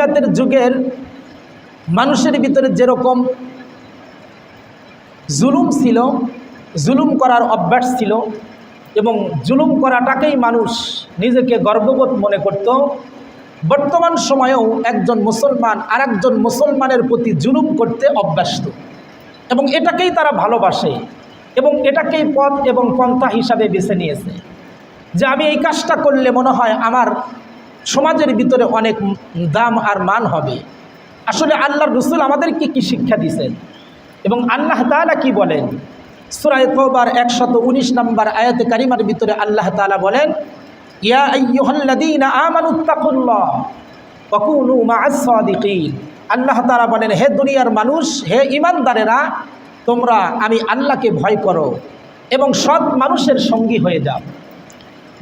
জাহিলিয়াতের যুগের মানুষের ভিতরে যেরকম জুলুম ছিল, জুলুম করার অভ্যাস ছিল এবং জুলুম করাটাকেই মানুষ নিজেকে গর্ববোধ মনে করত, বর্তমান সময়েও একজন মুসলমান আরেকজন মুসলমানের প্রতি জুলুম করতে অভ্যস্ত এবং এটাকেই তারা ভালোবাসে এবং এটাকেই পথ এবং পন্থা হিসাবে বেছে নিয়েছে যে আমি এই কাজটা করলে মনে হয় আমার সমাজের ভিতরে অনেক দাম আর মান হবে। আসলে আল্লাহর রাসূল আমাদেরকে কি শিক্ষা দিয়েছেন এবং আল্লাহ তাআলা কি বলেন? সূরা তাওবার 119 নম্বর আয়াতে কারিমার ভিতরে আল্লাহ তাআলা বলেন, ইয়া আইয়ুহাল্লাযীনা আমানুত্তাকুল্লাহ ওয়া কুনু মা'আস সাদিকিন। আল্লাহ তাআলা বলেন, হে দুনিয়ার মানুষ, হে ঈমানদারেরা, তোমরা আমি আল্লাহকে ভয় করো এবং সৎ মানুষের সঙ্গী হয়ে যাও,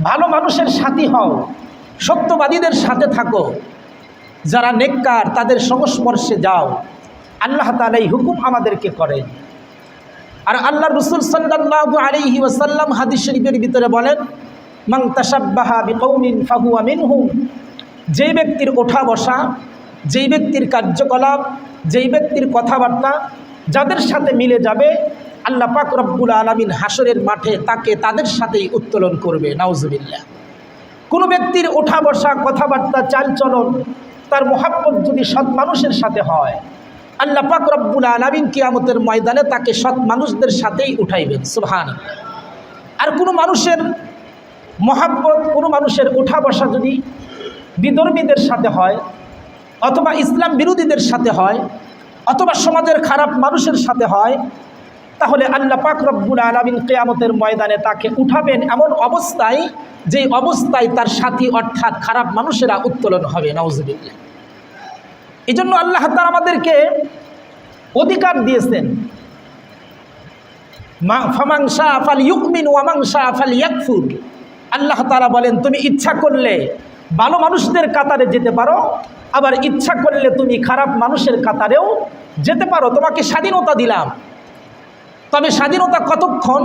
ভালো মানুষের সাথী হও, সত্যবাদীদের সাথে থাকো, যারা নেককার তাদের সংস্পর্শে যাও। আল্লাহ তাআলা এই হুকুম আমাদেরকে করেন। আর আল্লাহর রাসূল সাল্লাল্লাহু আলাইহি ওয়াসাল্লাম হাদিস শরীফের ভিতরে বলেন, মান তাশাব্বাহা বিকওমিন ফাহুয়া মিনহুম। যেই ব্যক্তির ওঠা বসা, যেই ব্যক্তির কার্যকলাপ, যেই ব্যক্তির কথাবার্তা যাদের সাথে মিলে যাবে, আল্লাহ পাক রব্বুল আলামিন হাসরের মাঠে তাকে তাদের সাথেই উত্তোলন করবে। নাউজুবিল্লাহ। কোনো ব্যক্তির ওঠা বসা, কথাবার্তা, চালচলন, তার মহাব্বত যদি সৎ মানুষের সাথে হয়, আল্লাহ পাক রব্বুল আলামিন কিয়ামতের ময়দানে তাকে সৎ মানুষদের সাথেই উঠাইবেন। সুবহানাল্লাহ। আর কোনো মানুষের মহাব্বত, কোনো মানুষের ওঠা বসা যদি বিধর্মীদের সাথে হয় অথবা ইসলাম বিরোধীদের সাথে হয় অথবা সমাজের খারাপ মানুষের সাথে হয়, তাহলে আল্লাহ পাক রব্বুল আলামিন কিয়ামতের ময়দানে তাকে উঠাবেন এমন অবস্থায়, যেই অবস্থায় তার সাথী অর্থাৎ খারাপ মানুষেরা উত্তোলন হবে। নাউজুবিল্লাহ। এই জন্য আল্লাহ তাআলা আমাদেরকে অধিকার দিয়েছেন, ফামান শাআ ফালইউমিন ওয়া মান শাআ ফালইয়াকফুর। আল্লাহ তাআলা বলেন, তুমি ইচ্ছা করলে ভালো মানুষদের কাতারে যেতে পারো, আবার ইচ্ছা করলে তুমি খারাপ মানুষের কাতারেও যেতে পারো। তোমাকে স্বাধীনতা দিলাম, তবে স্বাধীনতা কতক্ষণ?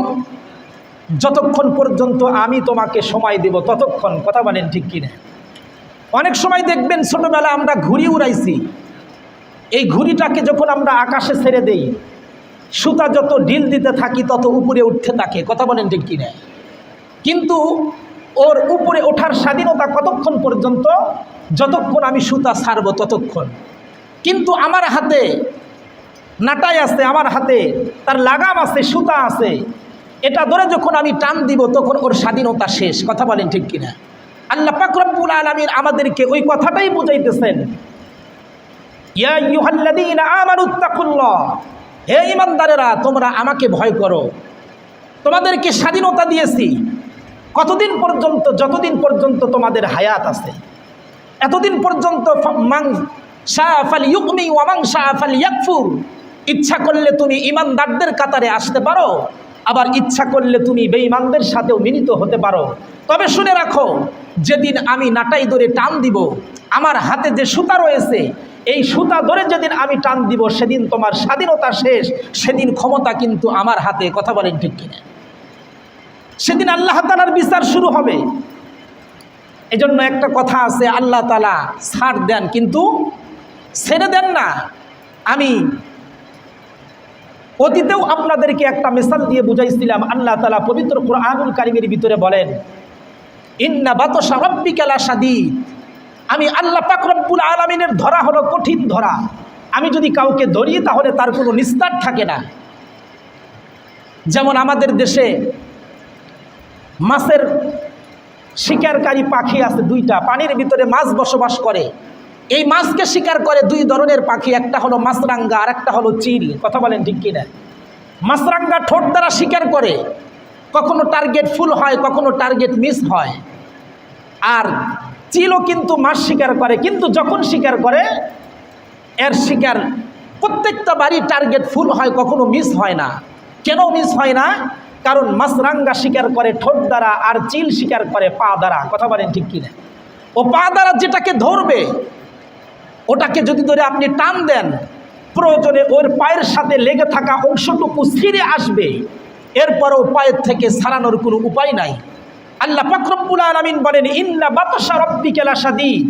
যতক্ষণ পর্যন্ত আমি তোমাকে সময় দেব ততক্ষণ। কথা বলেন ঠিক কিনা? অনেক সময় দেখবেন ছোটবেলা আমরা ঘুড়ি উড়াইছি, এই ঘুড়িটাকে যখন আমরা আকাশে ছেড়ে দেই, সুতা যত ঢিল দিতে থাকি তত উপরে উঠতে থাকে। কথা বলেন ঠিক কিনা? কিন্তু ওর উপরে ওঠার স্বাধীনতা কতক্ষণ পর্যন্ত? যতক্ষণ আমি সুতা ছাড়ব ততক্ষণ। কিন্তু আমার হাতে নাটাই আছে, আমার হাতে তার লাগাম আছে, সুতা আছে, এটা ধরে যখন আমি টান দিব তখন ওর স্বাধীনতা শেষ। কথা বলেন ঠিক কিনা? আল্লাহ পাক রব্বুল আলামিন আমাদেরকে ওই কথাটাই বুঝাইতেছেন, ইয়া আইয়ুহাল্লাযীনা আমানুত্তাকুল্লাহ, হে ঈমানদারেরা, তোমরা আমাকে ভয় করো। তোমাদেরকে স্বাধীনতা দিয়েছি কতদিন পর্যন্ত? যতদিন পর্যন্ত তোমাদের হায়াত আছে, এতদিন পর্যন্ত। মান শাআ ফালইউমিন ওয়া মান শাআ ফালইয়াকফুর। ইচ্ছা করলে তুমি ঈমানদারদের কাতারে আসতে পারো, আবার ইচ্ছা করলে তুমি বেঈমানদের সাথেও মিলিত হতে পারো। তবে শুনে রাখো, যেদিন আমি নাটাই ধরে টান দিব, আমার হাতে যে সুতা রয়েছে, এই সুতা ধরে যেদিন আমি টান দিব, সেদিন তোমার স্বাধীনতা শেষ, সেদিন ক্ষমতা কিন্তু আমার হাতে। কথা বলেন ঠিক কিনা? সেদিন আল্লাহ তাআলার বিচার শুরু হবে। এজন্য একটা কথা আছে, আল্লাহ তাআলা ছাড় দেন কিন্তু ছেড়ে দেন না। আমি অতীতেও আপনাদেরকে একটা মিসাল দিয়ে বুঝাইছিলাম। আল্লাহ তাআলা পবিত্র কুরআনুল কারীমের ভিতরে বলেন, ইন্না বাতশা রাব্বিকা লাশাদীদ। আমি আল্লাহ পাক রব্বুল আলামিনের ধরা হলো কঠিন ধরা। আমি যদি কাউকে ধরি তাহলে তার কোনো নিস্তার থাকে না। যেমন আমাদের দেশে মাছের শিকারকারী পাখি আছে দুইটা, পানির ভিতরে মাছ বসবাস করে। এই মাছকে শিকার করে দুই ধরনের পাখি, একটা হলো মাছরাঙ্গা আর একটা হলো চিল। কথা বলেন ঠিক কিনা? মাছরাঙ্গা ঠোঁট দ্বারা শিকার করে, কখনো টার্গেট ফুল হয়, কখনো টার্গেট মিস হয়। আর চিলও কিন্তু মাছ শিকার করে, কিন্তু যখন শিকার করে এর শিকার প্রত্যেকটা বারই টার্গেট ফুল হয়, কখনো মিস হয় না। কেন মিস হয় না? কারণ মাছরাঙ্গা শিকার করে ঠোঁট দ্বারা আর চিল শিকার করে পা দ্বারা। কথা বলেন ঠিক কিনা? ও পা দ্বারা যেটাকে ধরবে, ওটাকে যদি ধরে আপনি টান দেন, প্রয়োজনে ওর পায়ের সাথে লেগে থাকা অংশটুকু ছিঁড়ে আসবে, এরপরও পায়ের থেকে ছাড়ানোর কোনো উপায় নাই। আল্লাহ পাক রব্বুল আলামিন বলেন, ইন্না বাতশা রাব্বিকা লাশাদীদ।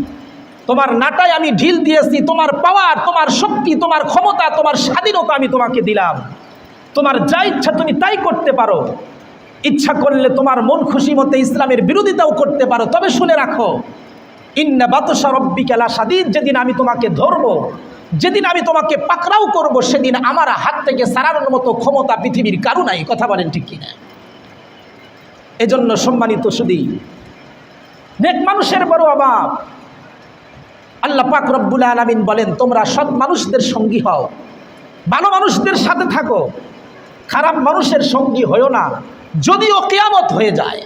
তোমার নাটায় আমি ঢিল দিয়েছি, তোমার পাওয়ার, তোমার শক্তি, তোমার ক্ষমতা, তোমার স্বাধীনতা আমি তোমাকে দিলাম। তোমার যা ইচ্ছা তুমি তাই করতে পারো। ইচ্ছা করলে তোমার মন খুশি মতে ইসলামের বিরোধিতাও করতে পারো। তবে শুনে রাখো, ইন্না বাতশা রাব্বিকা লাশাদীদ, যেদিন আমি তোমাকে ধরবো, যেদিন আমি তোমাকে পাকড়াও করব, সেদিন আমার হাত থেকে ছাড়ানোর মতো ক্ষমতা পৃথিবীর কারো নাই। কথা বলেন ঠিক কিনা? এজন্য সম্মানিত সুধী, নেক মানুষের বড় অভাব। আল্লাহ পাক রব্বুল আলামিন বলেন, তোমরা সৎ মানুষদের সঙ্গী হও, ভালো মানুষদের সাথে থাকো, খারাপ মানুষের সঙ্গী হয়ো না, যদিও কিয়ামত হয়ে যায়।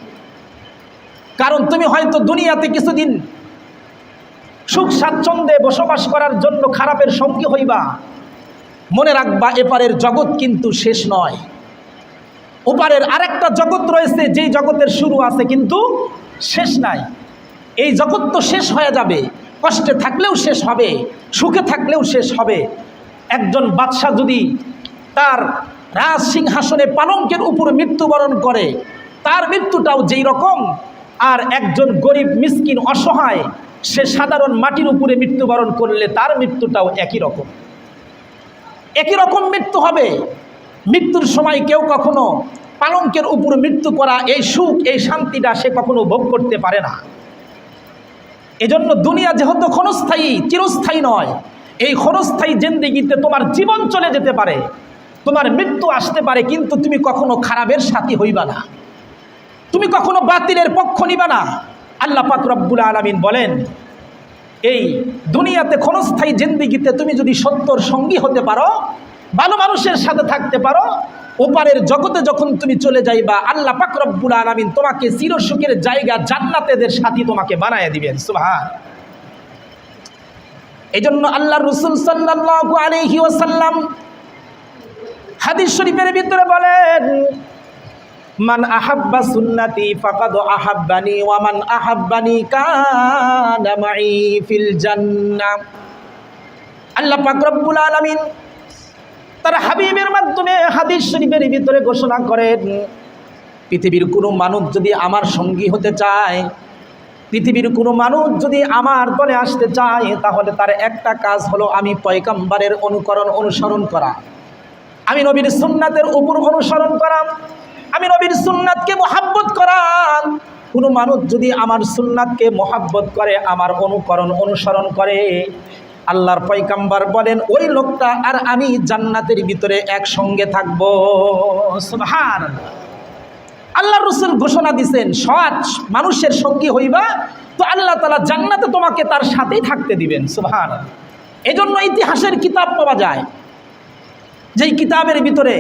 কারণ তুমি হয়তো দুনিয়াতে কিছুদিন সুখ স্বাচ্ছন্দ্যে বসবাস করার জন্য খারাপের সঙ্গী হইবা। মনে রাখবা, এপারের জগৎ কিন্তু শেষ নয়। ওপারের আরেকটা জগৎ রয়েছে, যেই জগতের শুরু আছে কিন্তু শেষ নাই। এই জগৎ তো শেষ হয়ে যাবে, কষ্টে থাকলেও শেষ হবে, সুখে থাকলেও শেষ হবে। একজন বাদশা যদি তার রাজ সিংহাসনে পালঙ্কের উপর মৃত্যুবরণ করে, তার মৃত্যুটাও যেই রকম। আর একজন গরিব মিসকিন অসহায় সে সাধারণ মাটির উপরে মৃত্যুবরণ করলে তার মৃত্যুটাও একই রকম। একই রকম মৃত্যু হবে। মৃত্যুর সময় কেউ কখনো পালঙ্কের উপর মৃত্যু করা, এই সুখ, এই শান্তিটা সে কখনো ভোগ করতে পারে না। এজন্য দুনিয়া যেহেতু ক্ষণস্থায়ী, চিরস্থায়ী নয়। এই ক্ষণস্থায়ী জিন্দেগিতে তোমার জীবন চলে যেতে পারে, তোমার মৃত্যু আসতে পারে, কিন্তু তুমি কখনো খারাপের সাথী হইবা না, তুমি কখনো বাতিলের পক্ষ নিবা না। আল্লাহ পাক রব্বুল আলামিন বলেন, এই দুনিয়াতে ক্ষণস্থায়ী জিন্দেগিতে তুমি যদি সত্যর সঙ্গী হতে পারো, ভালো মানুষের সাথে থাকতে পারো, ওপারের জগতে যখন তুমি চলে যাইবা, আল্লাহ পাক রব্বুল আলামিন তোমাকে চিরসুখের জায়গা জান্নাতেদের সাথী তোমাকে বানায় দিবেন। সুবহান। এজন্য আল্লাহর রাসূল সাল্লাল্লাহু আলাইহি ওয়াসাল্লাম হাদিস শরীফের ভিতরে বলেন, মান আহাব্বা সুন্নতি ফাকাদ আহাব্বানি ওয়া মান আহাব্বানি কানা মাই ফিল জান্নাহ। আল্লাহ পাক রব্বুল আলামিন তার হাবিবের মাধ্যমে হাদিস শরীফের ভিতরে ঘোষণা করেন, পৃথিবীর কোনো মানুষ যদি আমার সঙ্গী হতে চায়, পৃথিবীর কোনো মানুষ যদি আমার দলে আসতে চায়, তাহলে তার একটা কাজ হলো আমি পয়গম্বরের অনুসরণ করা, আমি নবীর সুন্নাতের উপর অনুসরণ করা, আমি নবীর সুন্নাতকে মহাব্বত করা। কোনো মানুষ যদি আমার সুন্নাতকে মহাব্বত করে, আমার অনুসরণ করে, আল্লাহর পয়গম্বর বলেন ওই লোকটা আর আমি জান্নাতের ভিতরে একসঙ্গে থাকব। সুবহানাল্লাহ। আল্লাহর রাসূল ঘোষণা দিয়েছেন, সৎ মানুষের সঙ্গী হইবা তো আল্লাহ তাআলা জান্নাতে তোমাকে তার সাথেই থাকতে দিবেন। সুবহানাল্লাহ। এজন্য ইতিহাসের কিতাব পাওয়া যায়, যেই কিতাবের ভিতরে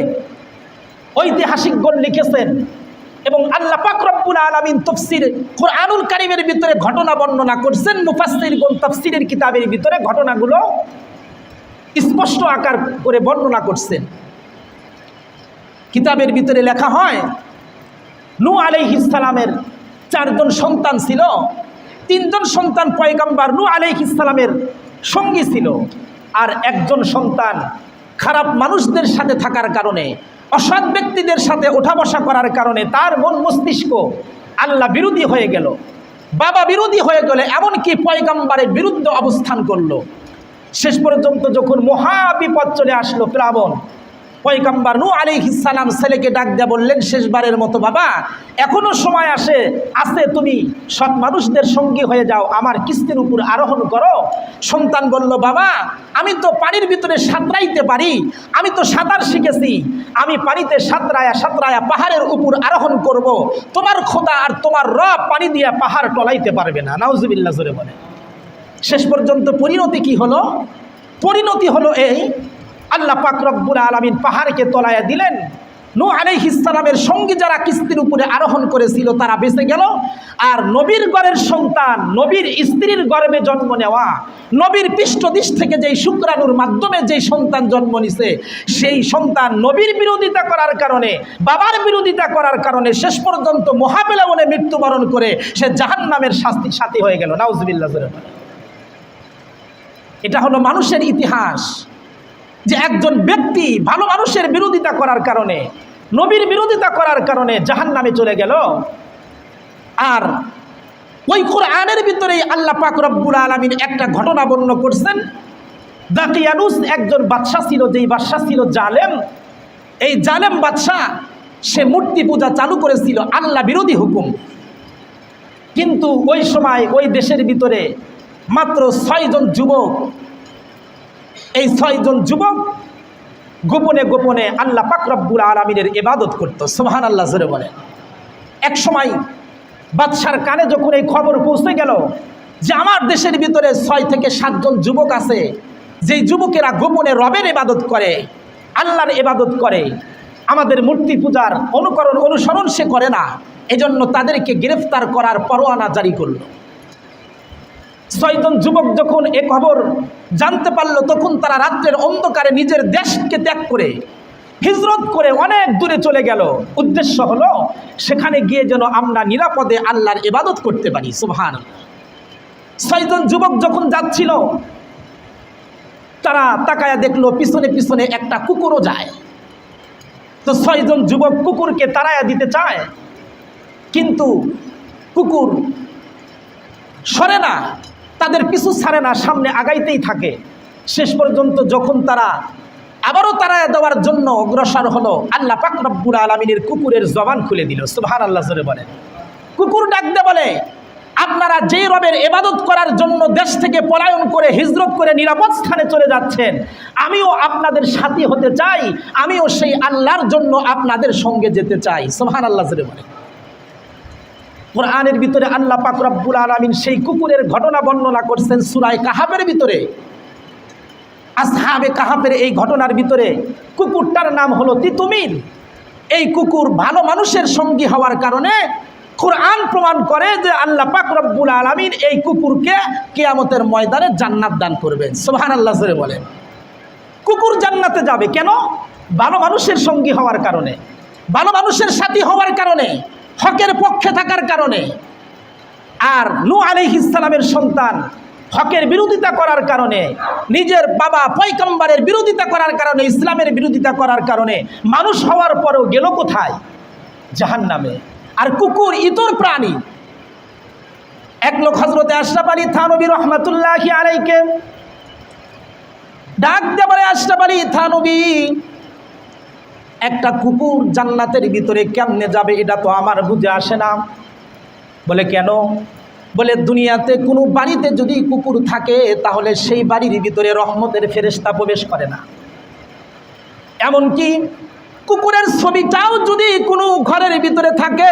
ঐতিহাসিকগণ লিখেছেন এবং আল্লাহ পাক রব্বুল আলামিন তাফসীর কুরআনুল কারীমের ভিতরে ঘটনা বর্ণনা করছেন। মুফাসসিরগণ তাফসীরের কিতাবের ভিতরে ঘটনাগুলো স্পষ্ট আকার করে বর্ণনা করছেন। কিতাবের ভিতরে লেখা হয়, নূহ আলাইহিস সালামের 4 জন সন্তান ছিল, 3 জন সন্তান পয়গম্বর নূহ আলাইহিস সালামের সঙ্গী ছিল, আর একজন সন্তান খারাপ মানুষদের সাথে থাকার কারণে, অসৎ ব্যক্তিদের সাথে ওঠা বসা করার কারণে তার মন মস্তিষ্ক আল্লাহ বিরোধী হয়ে গেল, বাবা বিরোধী হয়ে গেল, এমনকি পয়গম্বরের বিরুদ্ধে অবস্থান করলো। শেষ পর্যন্ত যখন মহাবিপদ চলে আসলো, প্লাবন, পয়গম্বর নূহ আলাইহিস সালাম ছেলেকে ডাক দিয়ে বললেন, শেষবারের মতো বাবা, এখনো সময় আছে, তুমি সৎ মানুষদের সঙ্গী হয়ে যাও, আমার কিস্তির উপর আরোহণ করো। সন্তান বলল, বাবা, আমি তো পানির ভিতরে সাঁতরাইতে পারি, আমি তো সাঁতার শিখেছি, আমি পানিতে সাঁতরায়া পাহাড়ের উপর আরোহণ করব। তোমার খোদা আর তোমার রব পানি দিয়ে পাহাড় টলাইতে পারবে না। নাউজুবিল্লাহ জোরে বলে। শেষ পর্যন্ত পরিণতি কি হলো? পরিণতি হলো এই, আল্লাহ পাক রব্বুল আলামিন পাহাড়কে তলায়া দিলেন। নূহ আলাইহিস সালামের সঙ্গী যারা কিস্তির উপরে আরোহণ করেছিল তারা বেঁচে গেল, আর নবীর ঘরের সন্তান, নবীর স্ত্রীর গর্ভে জন্ম নেওয়া, নবীর পৃষ্ঠদেশ থেকে যেই শুক্রাণুর মাধ্যমে যেই সন্তান জন্ম নিছে, সেই সন্তান নবীর বিরোধিতা করার কারণে, বাবার বিরোধিতা করার কারণে শেষ পর্যন্ত মহাপেলাবনে মৃত্যুবরণ করে সে জাহান্নামের সাথী হয়ে গেল। নাউজুবিল্লাহ। এটা হলো মানুষের ইতিহাস, যে একজন ব্যক্তি ভালো মানুষের বিরোধিতা করার কারণে, নবীর বিরোধিতা করার কারণে জাহান্নামে চলে গেল, আর ওই কোরআনের ভিতরেই আল্লাহ পাক রব্বুল আলামিন একটা ঘটনা বর্ণনা করছেন। দাকিয়ানুস একজন বাদশা ছিল, যেই বাদশা ছিল জালেম। এই জালেম বাদশা সে মূর্তি পূজা চালু করেছিল, আল্লাহ বিরোধী হুকুম। কিন্তু ওই সময় ওই দেশের ভিতরে মাত্র 6 জন যুবক, এই 6 জন যুবক গোপনে গোপনে আল্লাহ পাক রব্বুল আলামিনের ইবাদত করত। সুবহানাল্লাহ জোরে বলে। এক সময় বাদশার কানে যখন এই খবর পৌঁছে গেল যে আমার দেশের ভিতরে 6 থেকে 7 জন যুবক আছে, যেই যুবকেরা গোপনে রবের ইবাদত করে, আল্লাহর ইবাদত করে, আমাদের মূর্তি পূজার অনুসরণ সে করে না, এজন্য তাদেরকে গ্রেফতার করার পরোয়ানা জারি করল। 6 জন যুবক যখন এ খবর জানতে পারলো, তখন তারা রাত্রের অন্ধকারে নিজের দেশকে ত্যাগ করে হিজরত করে অনেক দূরে চলে গেল। উদ্দেশ্য হলো সেখানে গিয়ে যেন আমরা নিরাপদে আল্লাহর ইবাদত করতে পারি। সুবহানাল্লাহ। 6 জন যুবক যখন যাচ্ছিল, তারা তাকায়া দেখলো পিছনে পিছনে একটা কুকুরও যায়। তো 6 জন যুবক কুকুরকে তাড়ায়া দিতে চায়, কিন্তু কুকুর সরে না, তাদের পিছু ছাড়ে না, সামনে আগাইতেই থাকে। শেষ পর্যন্ত যখন তারা আবারও তাড়ায়া দেওয়ার জন্য অগ্রসর হলো, আল্লাহ পাক রব্বুল আলামিনের কুকুরের জবান খুলে দিল। সুবহানাল্লাহ জোরে বলে। কুকুর ডাকতে বলে, আপনারা যেই রবের ইবাদত করার জন্য দেশ থেকে পলায়ন করে হিজরত করে নিরাপদ স্থানে চলে যাচ্ছেন, আমিও আপনাদের সাথী হতে চাই, আমিও সেই আল্লাহর জন্য আপনাদের সঙ্গে যেতে চাই। সুবহানাল্লাহ জোরে বলে। কোরআনের ভিতরে আল্লাহ পাক রব্বুল আলামিন সেই কুকুরের ঘটনা বর্ণনা করছেন সূরা কাহাফের ভিতরে। আসহাবে কাহাফের এই ঘটনার ভিতরে কুকুরটার নাম হলো তিতুমির। এই কুকুর ভালো মানুষের সঙ্গী হওয়ার কারণে কোরআন প্রমাণ করে যে আল্লাহ পাক রব্বুল আলামিন এই কুকুরকে কিয়ামতের ময়দানে জান্নাত দান করবেন। সুবহানাল্লাহ জোরে বলেন। কুকুর জান্নাতে যাবে কেন? ভালো মানুষের সঙ্গী হওয়ার কারণে, ভালো মানুষের সাথী হওয়ার কারণে, হকের পক্ষে থাকার কারণে। আর নূহ আলাইহিস সালামের সন্তান হকের বিরোধিতা করার কারণে, নিজের বাবা পয়গম্বরের বিরোধিতা করার কারণে, ইসলামের বিরোধিতা করার কারণে মানুষ হওয়ার পরেও গেল কোথায়? জাহান্নামে। আর কুকুর ইতর প্রাণী। এক লোক হযরতে আশরাফ আলী থানবী রহমাতুল্লাহি আলাইকে ডাক দিয়ে বলে, আশরাফ আলী থানবী, একটা কুকুর জান্নাতের ভিতরে কেমনে যাবে এটা তো আমার বুঝে আসে না। বলে কেন? বলে দুনিয়াতে কোনো বাড়িতে যদি কুকুর থাকে তাহলে সেই বাড়ির ভিতরে রহমতের ফেরেশতা প্রবেশ করে না। এমনকি কুকুরের ছবিটাও যদি কোনো ঘরের ভিতরে থাকে,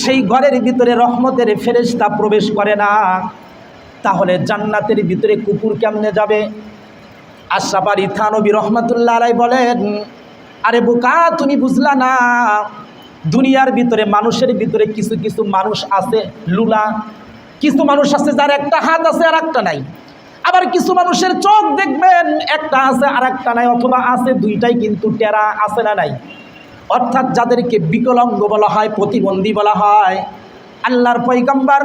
সেই ঘরের ভিতরে রহমতের ফেরেশতা প্রবেশ করে না। তাহলে জান্নাতের ভিতরে কুকুর কেমনে যাবে? আশরাফ আলী থানবী রহমাতুল্লাহ আলাইহি বলেন, আরে বোকা, তুমি বুঝলা না, দুনিয়ার ভিতরে মানুষের ভিতরে কিছু কিছু মানুষ আছে লুলা, কিছু মানুষ আছে যার একটা হাত আছে আর একটা নাই। আবার কিছু মানুষের চোখ দেখবেন একটা আছে আর একটা নাই, অথবা আছে দুইটাই কিন্তু টেরা, আছে না নাই। অর্থাৎ যাদেরকে বিকলাঙ্গ বলা হয়, প্রতিবন্ধী বলা হয়। আল্লাহর পয়গম্বর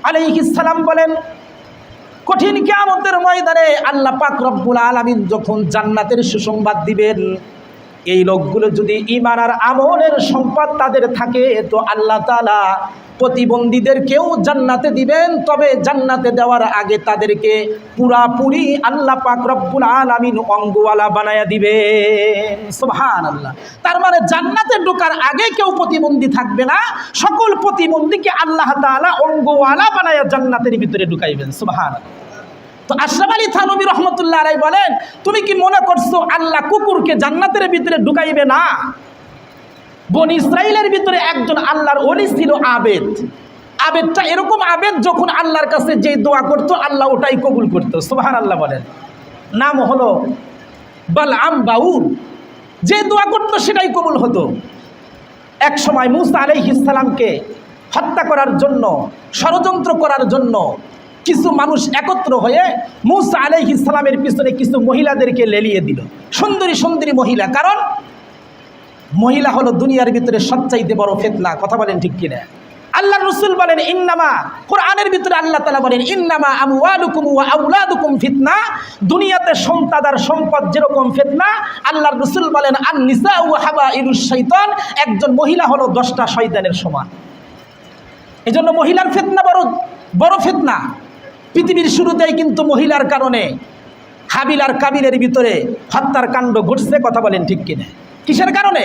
আলাইহিস সালাম বলেন, কঠিন কিয়ামতের ময়দানে আল্লাহ পাক রব্বুল আলামিন যখন জান্নাতের সুসংবাদ দিবেন, এই লোকগুলো যদি ঈমান আর আমলের সম্পদ তাদের থাকে, তো আল্লাহ তাআলা প্রতিবন্ধীদেরকেও জান্নাতে দিবেন। তবে জান্নাতে দেওয়ার আগে তাদেরকে পুরাপুরি আল্লাহ পাক রব্বুল আলামিন অঙ্গওয়ালা বানায়া দিবেন। সুবহানাল্লাহ। তার মানে জান্নাতে ঢোকার আগে কেউ প্রতিবন্ধী থাকবে না, সকল প্রতিবন্ধীকে আল্লাহ তাআলা অঙ্গওয়ালা বানায়া জান্নাতের ভিতরে ঢুকাইবেন। সুবহানাল্লাহ। তো আশরাফ আলী থানবী রহমতুল্লাহ আলাইহি বলেন, তুমি কি মনে করছো আল্লাহ কুকুরকে জান্নাতের ভিতরে ঢুকাইবে না? বনি ইসরাইলের ভিতরে একজন আল্লাহর ওলি ছিল আবেদ। আবেদটা এরকম আবেদ, যখন আল্লাহর কাছে যে দোয়া করতো আল্লাহ ওটাই কবুল করতো। সুবহানাল্লাহ বলেন। নাম হলো বালআম বাউর। যে দোয়া করতো সেটাই কবুল হতো। এক সময় মূসা আলাইহিস সালামকে হত্যা করার জন্য, ষড়যন্ত্র করার জন্য কিছু মানুষ একত্র হয়ে মূসা আলাইহিস সালামের পিছনে কিছু মহিলাদেরকে লেলিয়ে দিল। সুন্দরী সুন্দরী মহিলা, কারণ মহিলা হলো দুনিয়ার ভিতরে সবচাইতে বড় ফিতনা। কথা বলেন ঠিক কিনা? আল্লাহ রাসূল বলেন, ইন্নামা, কোরআনের ভিতরে আল্লাহ তাআলা বলেন, ইন্নামা আমওয়ালুকুম ওয়া আওলাদুকুম ফিতনা। দুনিয়াতে সন্তান আর সম্পদ যেরকম ফিতনা, আল্লাহর রাসূল বলেন, আন নিসাউ হাবাইলুশ শাইতান। একজন মহিলা হলো 10টা শয়তানের সমান। এই জন্য মহিলার ফিতনা বড় বড় ফিতনা। পৃথিবীর শুরুতেই কিন্তু মহিলার কারণে হাবিল আর কাবিলের ভিতরে হত্যার কাণ্ড ঘটছে। কথা বলেন ঠিক কিনা? কিসের কারণে?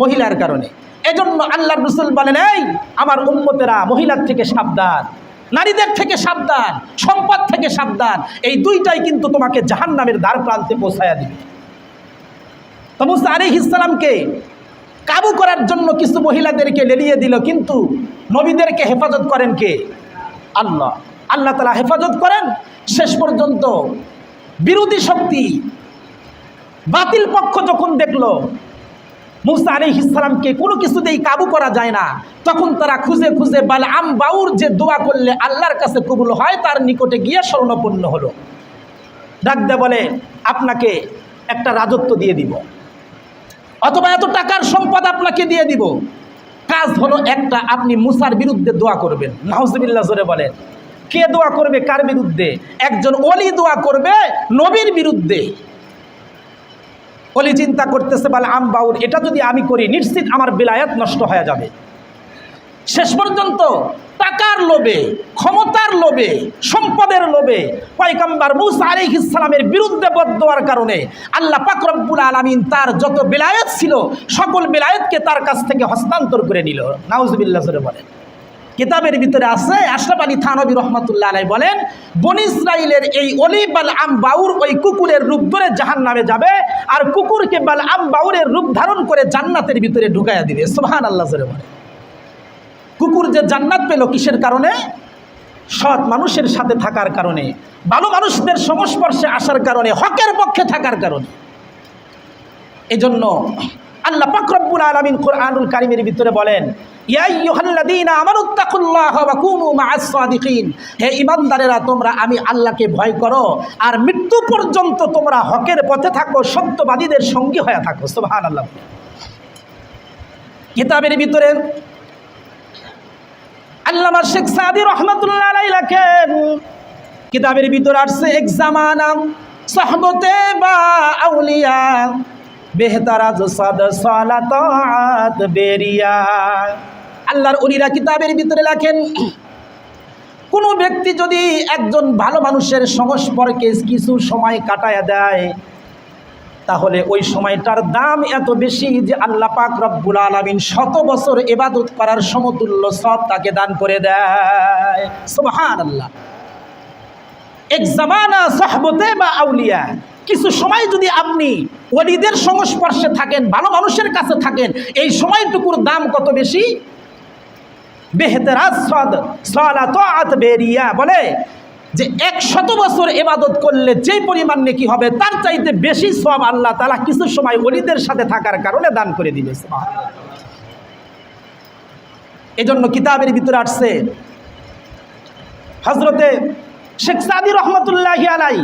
মহিলার কারণে। এজন্য আল্লাহর রাসূল বলেন, এই আমার উম্মতেরা মহিলার থেকে সাবধান, নারীদের থেকে সাবধান, সম্পদ থেকে সাবধান। এই দুইটাই কিন্তু তোমাকে জাহান্নামের দ্বার প্রান্তে পৌঁছায়া দিবে। তো মুসা আলাইহিস সালামকে কাবু করার জন্য কিছু মহিলাদেরকে লেলিয়ে দিল, কিন্তু নবীদেরকে হেফাজত করেন কে? আল্লাহ। আল্লাহ তাআলা হেফাজত করেন। শেষ পর্যন্ত বিরোধী শক্তি, বাতিল পক্ষ যখন দেখলো মুসা আলাইহিস সালামকে কোনো কিছুতেই কাবু করা যায় না, তখন তারা খুঁজে খুঁজে বালআম বাউর যে দোয়া করলে আল্লাহর কাছে কবুল হয় তার নিকটে গিয়ে শরণাপন্ন হলো। ডাক দে বলে, আপনাকে একটা রাজত্ব দিয়ে দিব, অথবা এত টাকার সম্পদ আপনাকে দিয়ে দিব। কাজ হলো একটা, আপনি মুসার বিরুদ্ধে দোয়া করবেন। নাউজুবিল্লাহ জোরে বলেন। কে দোয়া করবে? কার বিরুদ্ধে? একজন ওলি দোয়া করবে নবীর বিরুদ্ধে। ওলি চিন্তা করতেছে, বালআম বাউর এটা যদি আমি করি নিশ্চিত আমার বিলায়াত নষ্ট হয়ে যাবে। শেষ পর্যন্ত টাকার লোভে, ক্ষমতার লোভে, সম্পদের লোভে পয়গম্বর মুসা আলাইহিস সালামের বিরুদ্ধে বদদোয়ার কারণে আল্লাহ পাক রব্বুল আলামিন তার যত বিলায়াত ছিল সকল বিলায়াতকে তার কাছ থেকে হস্তান্তর করে নিল। নাউজুবিল্লাহ জোরে বলেন। কিতাবের ভিতরে আছে, আশরাফ আলী থানভী রহমাতুল্লাহ আলাইহি বলেন, বনী ইসরাইলের এই ওলি বালআম বাউর ওই কুকুরের রূপ ধরে জাহান্নামে যাবে, আর কুকুরকে বালআম বাউরের রূপ ধারণ করে জান্নাতের ভিতরে ঢুকাইয়া দিবে। সুবহানাল্লাহ জোরে বলেন। কুকুর যে জান্নাত পেল কিসের কারণে? সৎ মানুষের সাথে থাকার কারণে, ভালো মানুষদের সংস্পর্শে আসার কারণে, হকের পক্ষে থাকার কারণে। এজন্য আল্লাহ পাক রব্বুল আলামিন কোরআনুল কারীমের ভিতরে বলেন, ইয়া আইয়ুহাল্লাযীনা আমানুত্তাকুল্লাহা ওয়া কুনু মা'আস সাদিকিন, হে ঈমানদারেরা তোমরা আমি আল্লাহকে ভয় করো আর মৃত্যু পর্যন্ত তোমরা হকের পথে থাকো, সত্যবাদীদের সঙ্গী হয়ে থাকো। সুবহানাল্লাহ। কিতাবের ভিতরে আল্লামা শেখ সাদি রহমাতুল্লাহ আলাইহি লেখেন, কিতাবের ভিতরে আসছে, এক জামানা সহবতে বা আউলিয়া বেহতারা সাদ সালাত বেরিয়া। আল্লাহর ওলিরা কিতাবের ভিতরে লেখেন, কোনো ব্যক্তি যদি একজন ভালো মানুষের সংস্পর্শে কিছু সময় কাটায়া দেয় তাহলে ওই সময়টার দাম এত বেশি যে আল্লাহ পাক রব্বুল আলামিন 100 বছর ইবাদত করার সমতুল্য সব তাকে দান করে দেয়। সুবহানাল্লাহ। এক জামানা সহবতে বা আউলিয়া, কিছু সময় যদি আপনি ওলিদের সংস্পর্শে থাকেন, ভালো মানুষের কাছে থাকেন, এই সময়টুকুর দাম কত বেশি? বেহতেরাজ সালাত বেরিয়া বলে যে 100 বছর ইবাদত করলে যে পরিমাণ নেকি হবে তার চাইতে বেশি সওয়াব আল্লাহ তাআলা কিছু সময় ওলিদের সাথে থাকার কারণে দান করে দিবে। এজন্য কিতাবের ভিতরে আসছে, হযরতে শেখ সাদি রহমাতুল্লাহি আলাইহি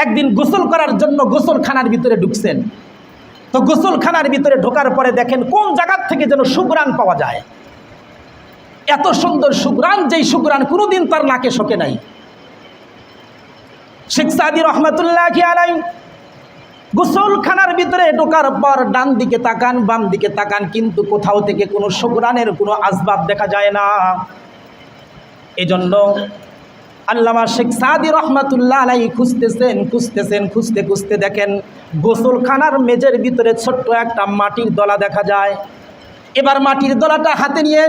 একদিন গোসল করার জন্য গোসলখানার ভিতরে ঢুকছেন। তো গোসলখানার ভিতরে ঢোকার পরে দেখেন কোন জায়গার থেকে যেন সুঘ্রাণ পাওয়া যায়। এত সুন্দর সুঘ্রাণ, যেই সুঘ্রাণ কোনোদিন তার নাকে শোকে নাই। শেখ সাদি রহমাতুল্লাহি আলাইহি গোসলখানার ভিতরে ঢোকার পর ডান দিকে তাকান, বাম দিকে তাকান, কিন্তু কোথাও থেকে কোনো সুঘ্রাণের কোনো আসবাব দেখা যায় না। এজন্য আল্লামা শেখ সাদি রহমাতুল্লাহ আলাইহি খুঁজতে খুঁজতে দেখেন গোসলখানার মেজের ভিতরে ছোট্ট একটা মাটির দলা দেখা যায়। এবার মাটির দলাটা হাতে নিয়ে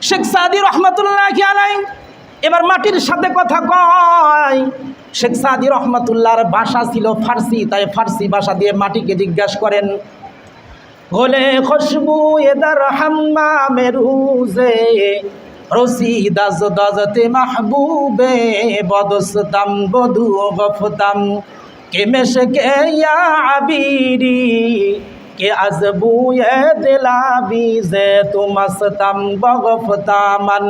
শেখ সাদি রহমাতুল্লাহি আলাইহি এবার মাটির সাথে কথা কয়। শেখ সাদি রহমাতুল্লাহর ভাষা ছিল ফার্সি, তাই ফার্সি ভাষা দিয়ে মাটিকে জিজ্ঞাসা করেন, গোলে খুশবু এদার হাম্মা মেরুজে রসিদাজ দাজতে মাহবুবে বদস্তাম বদু গফতাম কে মেশকে ইয়া আবিরি কে আজবুয়ে দিলাবি যে তুমস্তাম বগফতামান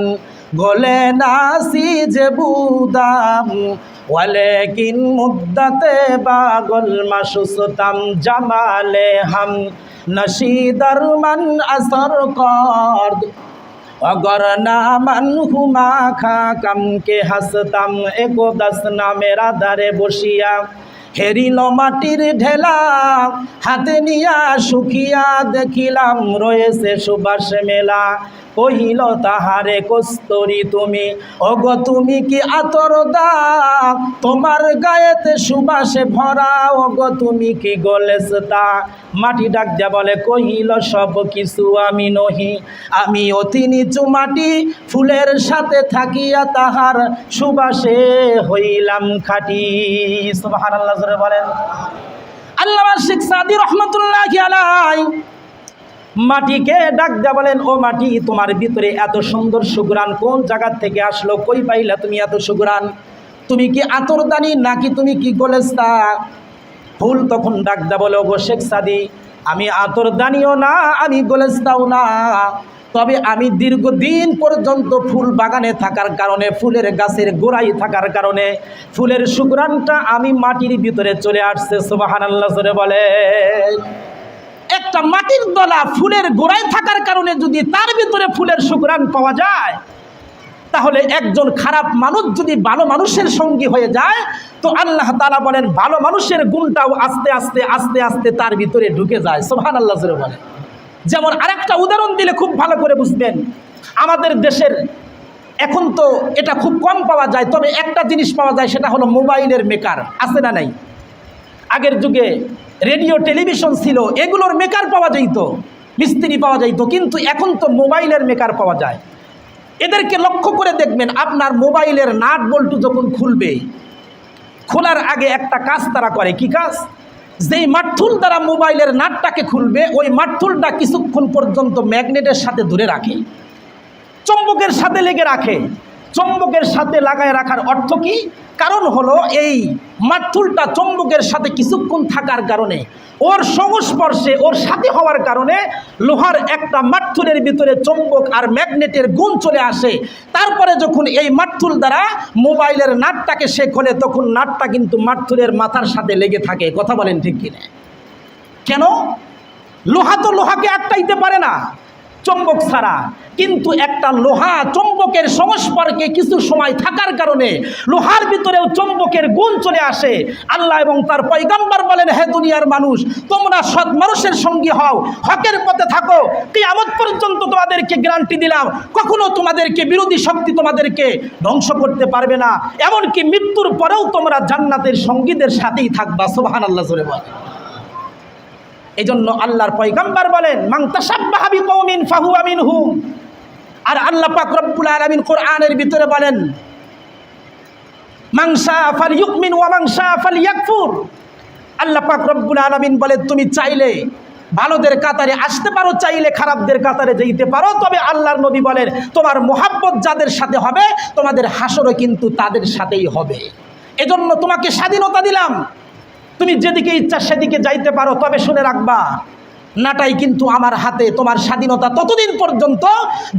গোলে নাসি যে বুদাম ওয়ালেকিন মুদ্দাতে বাগল মাসুস্তাম জামালে হাম নশীদার মান আসর করদ अगर नामन हुमा खा कम के हसतम एगो दस ना मेरा दारे बसिया हेरिल माटिर ढेला हाथे निया सुखिया देखिलाम रयेছে সুবাস মেলা কহিল তাহারে কস্তরি তুমি, ওগো তুমি কি আতর দাও তোমার গায়েতে সুবাসে ভরা, ওগো তুমি কি গোলেস্তা। মাটি ডাক দিয়া বলে কহিল সব কিছু আমি নহি, আমি অতি নিচু মাটি ফুলের সাথে থাকিয়া তাহার সুবাসে হইলাম খাঁটি। সুবহানাল্লাহ জোরে বলেন। আল্লামা শেখ সাদী রহমাতুল্লাহি আলাইহি মাটিকে ডাক দিয়া বলেন, ও মাটি তোমার ভিতরে এত সুন্দর সুঘ্রাণ কোন জায়গা থেকে আসলো, কই পাইলা তুমি এত সুঘ্রাণ? তুমি কি আতরদানি নাকি তুমি কি গোলেস্তা? ফুল তখন ডাক দিয়া বলে, ওগো শেখ সাদী আমি আতরদানিও না আমি গোলেস্তাও না, তবে আমি দীর্ঘদিন পর্যন্ত ফুল বাগানে থাকার কারণে, ফুলের গাছের গোড়ায় থাকার কারণে ফুলের সুঘ্রাণটা আমি মাটির ভিতরে চলে আসছে। সুবহানাল্লাহ জোরে বলে। একটা মাটির দলা ফুলের গোড়ায় থাকার কারণে যদি তার ভিতরে ফুলের সুঘ্রাণ পাওয়া যায়, তাহলে একজন খারাপ মানুষ যদি ভালো মানুষের সঙ্গী হয়ে যায়, তো আল্লাহ তাআলা বলেন ভালো মানুষের গুণটাও আস্তে আস্তে আস্তে আস্তে তার ভিতরে ঢুকে যায়। সুবহানাল্লাহ জোরে বলে। যেমন আরেকটা উদাহরণ দিলে খুব ভালো করে বুঝবেন, আমাদের দেশের এখন তো এটা খুব কম পাওয়া যায়, তবে একটা জিনিস পাওয়া যায়, সেটা হলো মোবাইলের মেকার। আছে না নাই? আগের যুগে রেডিও টেলিভিশন ছিল, এগুলোর মেকার পাওয়া যাইত, মিস্ত্রি পাওয়া যাইত, কিন্তু এখন তো মোবাইলের মেকার পাওয়া যায়। এদেরকে লক্ষ্য করে দেখবেন, আপনার মোবাইলের নাট বল্টু যখন খুলবে, খোলার আগে একটা কাজ তারা করে। কি কাজ? যেই মাঠুল দ্বারা মোবাইলের নাটটাকে খুলবে, ওই মাঠুলটা কিছুক্ষণ পর্যন্ত ম্যাগনেটের সাথে ধরে রাখে, চুম্বকের সাথে লেগে রাখে। চুম্বকের সাথে লাগায় রাখার অর্থ কি? কারণ হলো এই মাঠুলটা চুম্বকের সাথে কিছুক্ষণ থাকার কারণে, ওর সংস্পর্শে ওর সাথে হওয়ার কারণে লোহার একটা মাঠুলের ভিতরে চুম্বক আর ম্যাগনেটের গুণ চলে আসে। তারপরে যখন এই মাঠুল দ্বারা মোবাইলের নাটটাকে সে খোলে, তখন নাটটা কিন্তু মাঠুলের মাথার সাথে লেগে থাকে। কথা বলেন ঠিক কিনা? কেন? লোহা তো লোহাকে আটকাইতে পারে না চুম্বক ছাড়া, কিন্তু একটা লোহা চুম্বকের সংস্পর্শে কিছু সময় থাকার কারণে লোহার ভিতরেও চুম্বকের গুণ চলে আসে। আল্লাহ এবং তার পয়গম্বর বলেন, হে দুনিয়ার মানুষ, তোমরা সৎ মানুষের সঙ্গী হও, হকের পথে থাকো, কিয়ামত পর্যন্ত তোমাদেরকে গ্যারান্টি দিলাম, কখনো তোমাদেরকে বিরোধী শক্তি তোমাদেরকে ধ্বংস করতে পারবে না, এমনকি মৃত্যুর পরেও তোমরা জান্নাতের সঙ্গীদের সাথেই থাকবা। সুবহানাল্লাহ জোরে বলেন। এই জন্য আল্লাহর পয়গম্বর বলেন, মান তাশাব্বাহা বিকওমিন ফাহুয়া মিনহুম। আর আল্লাহ পাক রব্বুল আলামিন কোরআনের ভিতরে বলেন, মান শাআ ফালইউমিন ওয়া মান শাআ ফালইয়াকফুর। আল্লাহ পাক রব্বুল আলামিন বলে, তুমি চাইলে ভালোদের কাতারে আসতে পারো, চাইলে খারাপদের কাতারে যেতে পারো, তবে আল্লাহর নবী বলেন তোমার মোহাব্বত যাদের সাথে হবে, তোমাদের হাসরও কিন্তু তাদের সাথেই হবে। এজন্য তোমাকে স্বাধীনতা দিলাম, তুমি যেদিকে ইচ্ছা সেদিকে যাইতে পারো, তবে শুনে রাখবা নাটাই কিন্তু আমার হাতে। তোমার স্বাধীনতা ততদিন পর্যন্ত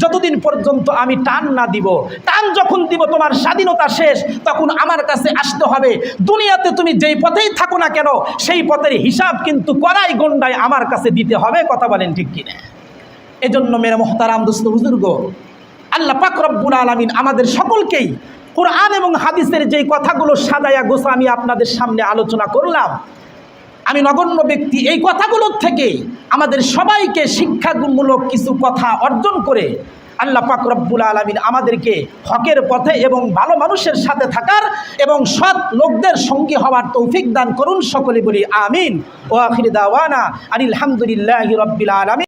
যতদিন পর্যন্ত আমি টান না দিব। টান যখন দিব তোমার স্বাধীনতা শেষ, তখন আমার কাছে আসতে হবে। দুনিয়াতে তুমি যেই পথেই থাকো না কেন, সেই পথের হিসাব কিন্তু কড়াই গন্ডায় আমার কাছে দিতে হবে। কথা বলেন ঠিক কিনা? এজন্য মেরে মোহতারাম দোস্ত বুজুর্গ, আল্লাহ পাক রব্বুল আলামিন আমাদের সকলকেই কোরআন এবং হাদিসের যেই কথাগুলো সাজায়া গোছা আমি আপনাদের সামনে আলোচনা করলাম, আমি নগণ্য ব্যক্তি, এই কথাগুলোর থেকে আমাদের সবাইকে শিক্ষামূলক কিছু কথা অর্জন করে আল্লাহ পাক রব্বুল আলামিন আমাদেরকে হকের পথে এবং ভালো মানুষের সাথে থাকার এবং সৎ লোকদের সঙ্গী হওয়ার তৌফিক দান করুন। সকলে বলি আমিন। ওয়া আখির দাওয়ানা আনিল হামদুলিল্লাহি রাব্বিল আলামিন।